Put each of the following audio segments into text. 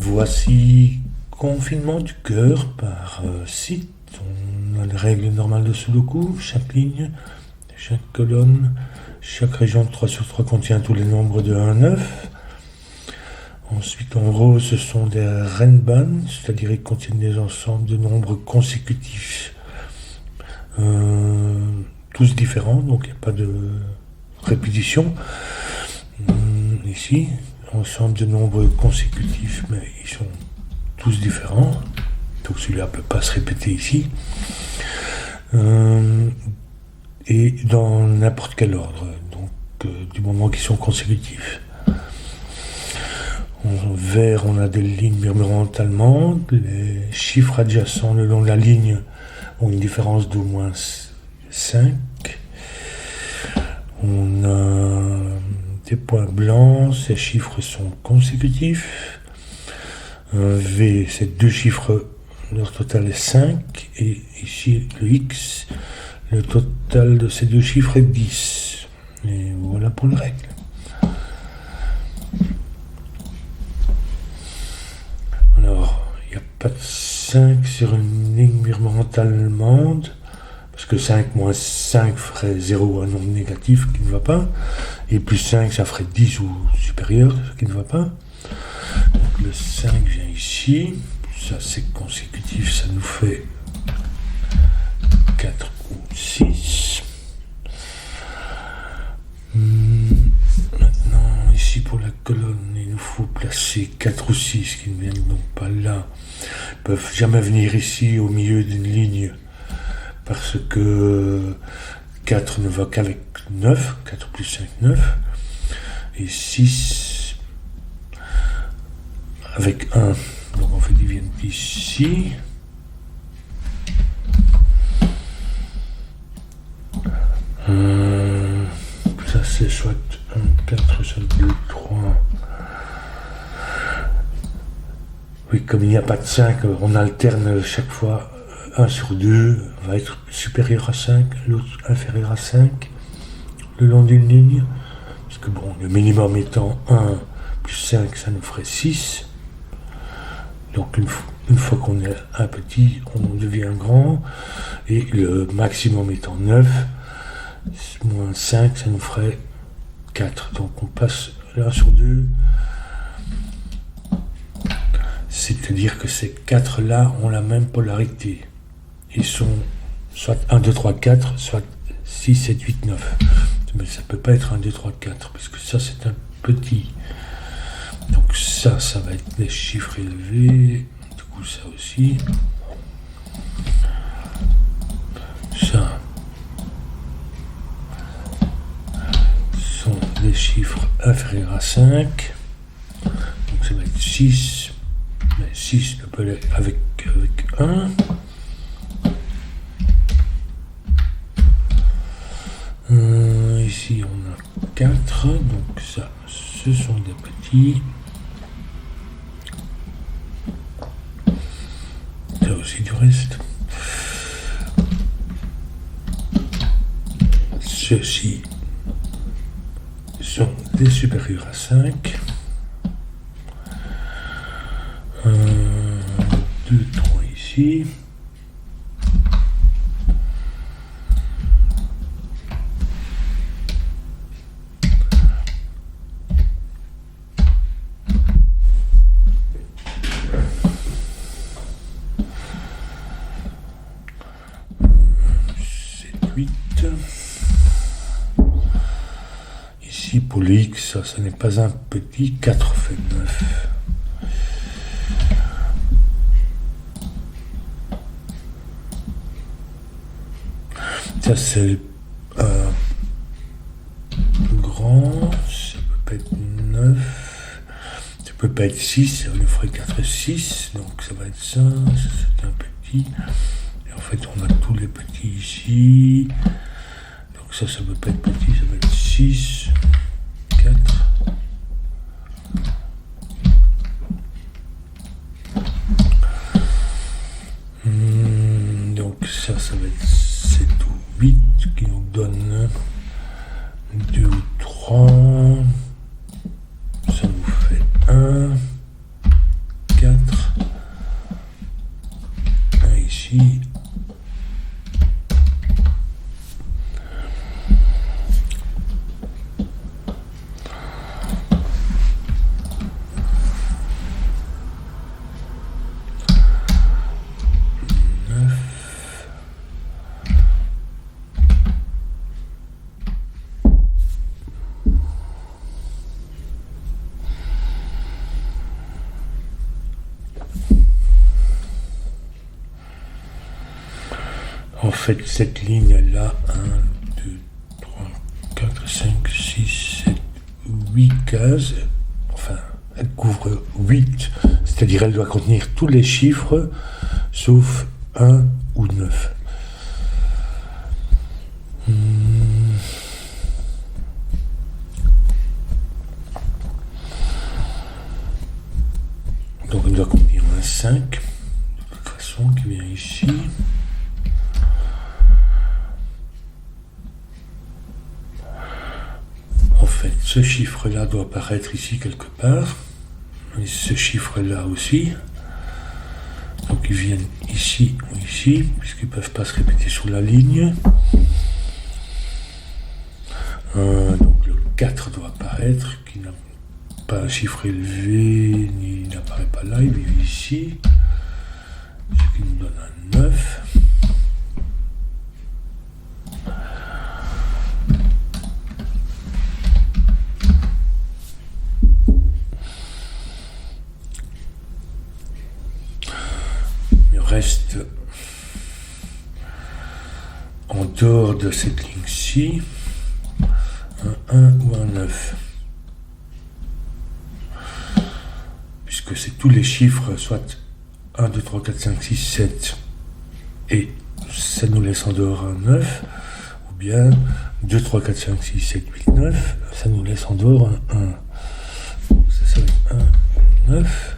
Voici confinement du cœur par site. On a les règles normales de Sudoku. Chaque ligne, chaque colonne, chaque région de 3 sur 3 contient tous les nombres de 1 à 9. Ensuite, en rose, ce sont des renban, c'est-à-dire qu'ils contiennent des ensembles de nombres consécutifs, tous différents, donc il n'y a pas de répétition. Ici, ensemble de nombres consécutifs, mais ils sont tous différents, donc celui-là ne peut pas se répéter ici. Et dans n'importe quel ordre, donc du moment qu'ils sont consécutifs. En vert, on a des lignes murmurantes allemandes. Les chiffres adjacents le long de la ligne ont une différence d'au moins 5. On a des points blancs, ces chiffres sont consécutifs. Un V, c'est 2 chiffres, leur total est 5. Et ici, le X, le total de ces 2 chiffres est 10. Et voilà pour les règles. Alors, il n'y a pas de 5 sur une ligne murmurante allemande, parce que 5 moins 5 ferait 0, un nombre négatif qui ne va pas, et plus 5 ça ferait 10 ou supérieur, ce qui ne va pas. Donc le 5 vient ici, ça c'est consécutif, ça nous fait 4 ou 6. Maintenant, ici pour la colonne, il nous faut placer 4 ou 6 qui ne viennent donc pas là. Ils peuvent jamais venir ici au milieu d'une ligne parce que 4 ne va qu'avec 9, 4 plus 5, 9, et 6 avec 1. Donc en fait, ils viennent ici. Ça c'est soit 1, 4, soit 2, 3. Oui, comme il n'y a pas de 5, on alterne chaque fois. 1 sur 2 va être supérieur à 5, l'autre inférieur à 5, le long d'une ligne. Parce que bon, le minimum étant 1 plus 5, ça nous ferait 6. Donc une fois qu'on est un petit, on devient grand. Et le maximum étant 9, moins 5, ça nous ferait 4. Donc on passe là sur 2. C'est-à-dire que ces 4-là ont la même polarité. Ils sont soit 1, 2, 3, 4, soit 6, 7, 8, 9. Mais ça ne peut pas être 1, 2, 3, 4, puisque ça c'est un petit. Donc ça va être des chiffres élevés. Du coup ça aussi. Ça sont des chiffres inférieurs à 5. Donc ça va être 6. Mais 6 ne peut aller avec 1. Ici on a 4, donc ça, ce sont des petits. Ça aussi du reste. Ceux-ci sont des supérieurs à 5. 1, 2, 3 ici. Ici pour le X, ça n'est pas un petit, 4 fait 9. Ça c'est grand, ça peut pas être 9, ça peut pas être 6, ça nous ferait 4 et 6, donc ça va être ça c'est un petit. Et en fait on a tous les petits ici, donc ça peut pas être petit, ça va être 6, 4. Donc ça va être 7 ou 8 qui nous donne 2 ou 3. Ça nous fait 1, ici. En fait, cette ligne, elle a 1, 2, 3, 4, 5, 6, 7, 8 cases. Enfin, elle couvre 8. C'est-à-dire, elle doit contenir tous les chiffres, sauf 1 ou 9. Donc, elle doit contenir un 5, de toute façon, qui vient ici. En fait, ce chiffre-là doit apparaître ici quelque part. Et ce chiffre-là aussi. Donc ils viennent ici ou ici, puisqu'ils ne peuvent pas se répéter sur la ligne. Donc le 4 doit apparaître, qui n'a pas un chiffre élevé, ni n'apparaît pas là, il vient ici. Ce qui nous donne un 9. Reste en dehors de cette ligne-ci un 1 ou un 9. Puisque c'est tous les chiffres, soit 1, 2, 3, 4, 5, 6, 7, et ça nous laisse en dehors un 9, ou bien 2, 3, 4, 5, 6, 7, 8, 9, ça nous laisse en dehors un 1. Donc ça va être 1, 9.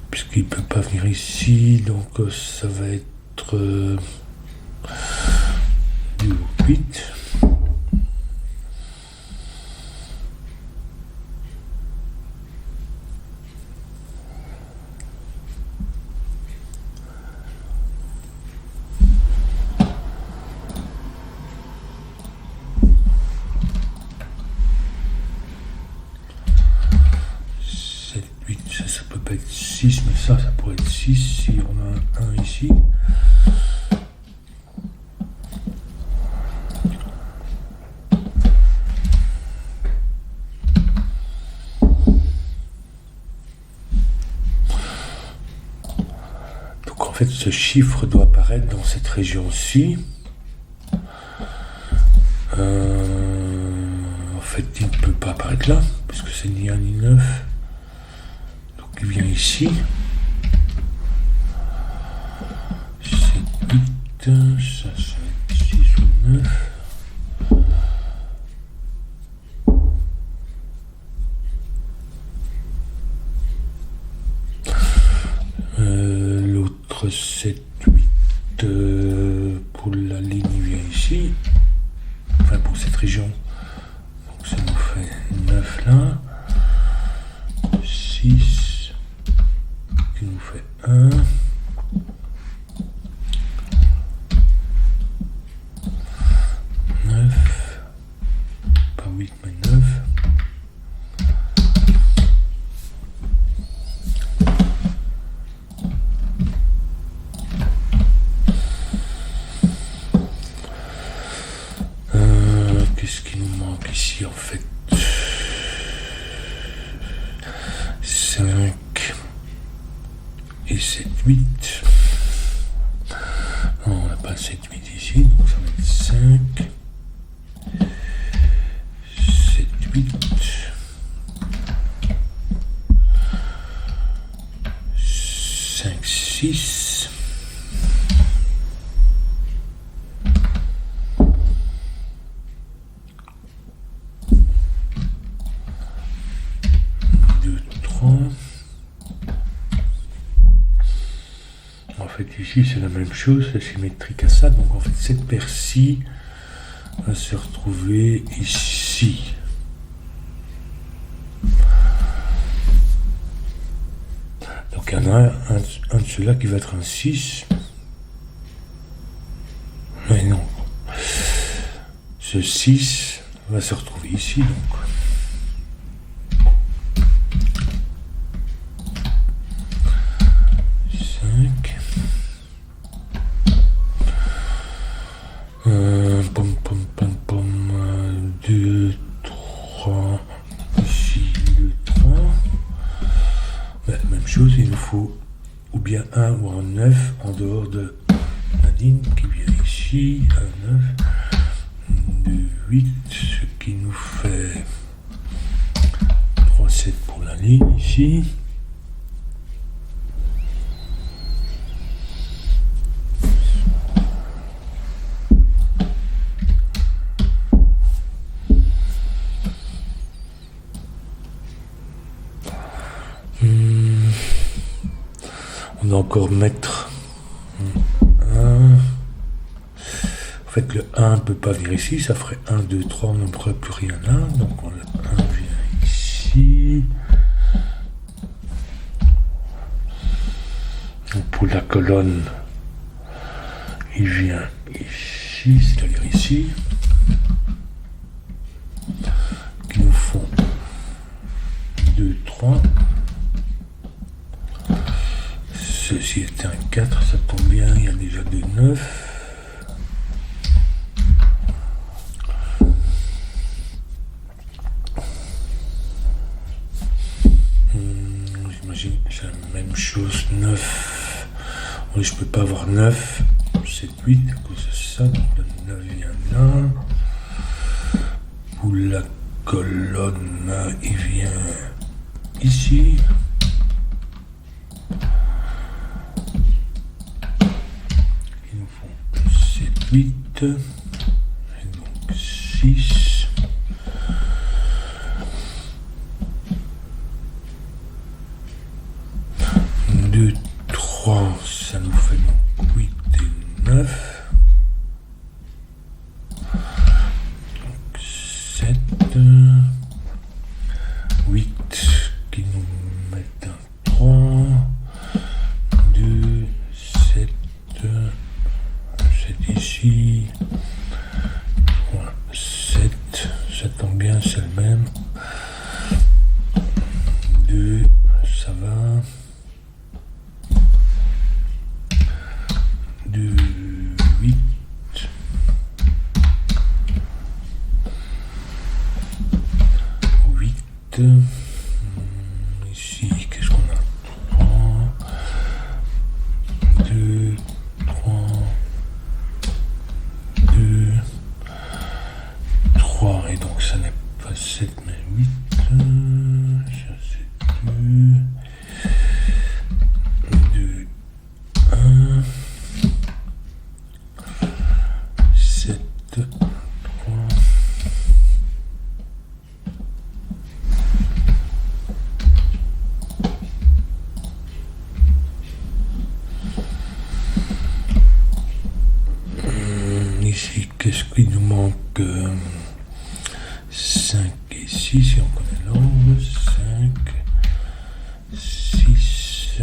Puisqu'il ne peut pas venir ici, donc ça va être du 8. Ça peut pas être 6, mais ça pourrait être 6 si on a un 1 ici. Donc en fait, ce chiffre doit apparaître dans cette région-ci. En fait, il ne peut pas apparaître là, puisque c'est ni 1 ni 9. Il vient ici. 7, 8, ça c'est 6 ou 9. L'autre 7, 8 pour la ligne vient ici. Enfin pour cette région. Donc ça nous fait 9 là. 6. Qui nous fait 1. 9. Pas 8 mais 9. Qu'est-ce qui nous manque ici en fait? 5 et 7, 8. Non, on n'a pas 7, 8 ici, donc ça va être 5, 7, 8, 5, 6. 2, 3. En fait, ici, c'est la même chose, c'est symétrique à ça. Donc, en fait, cette paire-ci va se retrouver ici. Donc, il y en a un de ceux-là qui va être un 6. Mais non. Ce 6 va se retrouver ici, donc. Pom, pom, pom, pom, 2, 3, ici le 3. Même chose, il nous faut ou bien 1 ou un 9 en dehors de la ligne qui vient ici, un 9, 2, 8, ce qui nous fait 3, 7 pour la ligne ici. On va encore mettre 1. En fait, le 1 ne peut pas venir ici, ça ferait 1, 2, 3, on n'aurait plus rien là. Donc, le 1 vient ici. Donc, pour la colonne, il vient ici, c'est-à-dire ici. Qui nous font 2, 3. Ceci est un 4, ça tombe bien, il y a déjà des 9. J'imagine que c'est la même chose, 9. Oui, je peux pas avoir 9, 7, 8, à cause de ça, donc le 9 vient là. Pour la colonne, il vient ici. Il nous faut 7, 8, et donc 6. 2, 3, ça nous fait donc 8 et 9. Donc 7, 8 qui nous mettent un 3, 2, 7, 7 ici, 3, 7, ça tombe bien, c'est le même. 2, ça va. 2, 8. Ici, qu'est-ce qu'on a? 3, 2, 3, 2, 3, et donc ça n'est pas 7 mais 8. Ça c'est 2, 2, 1, 7, 3. Ici, qu'est-ce qu'il nous manque? 5 et 6, si on connaît l'angle. 5, 6,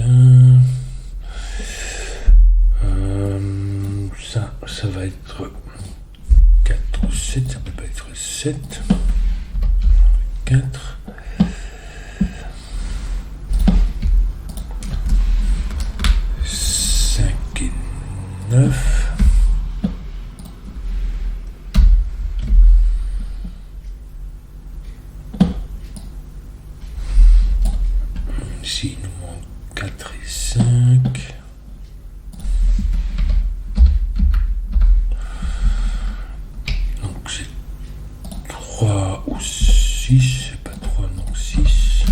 ça va être 4 ou 7, ça peut pas être 7. 4. 5 et 9. Ici, il nous manque 4 et 5. Donc, c'est 3 ou 6. C'est pas 3, non, 6.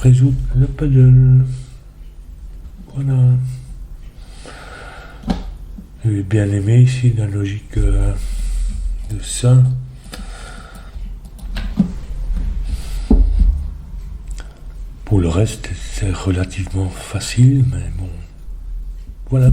résoudre le puzzle. Voilà. J'ai bien aimé ici la logique de ça. Pour le reste, c'est relativement facile, mais bon, voilà.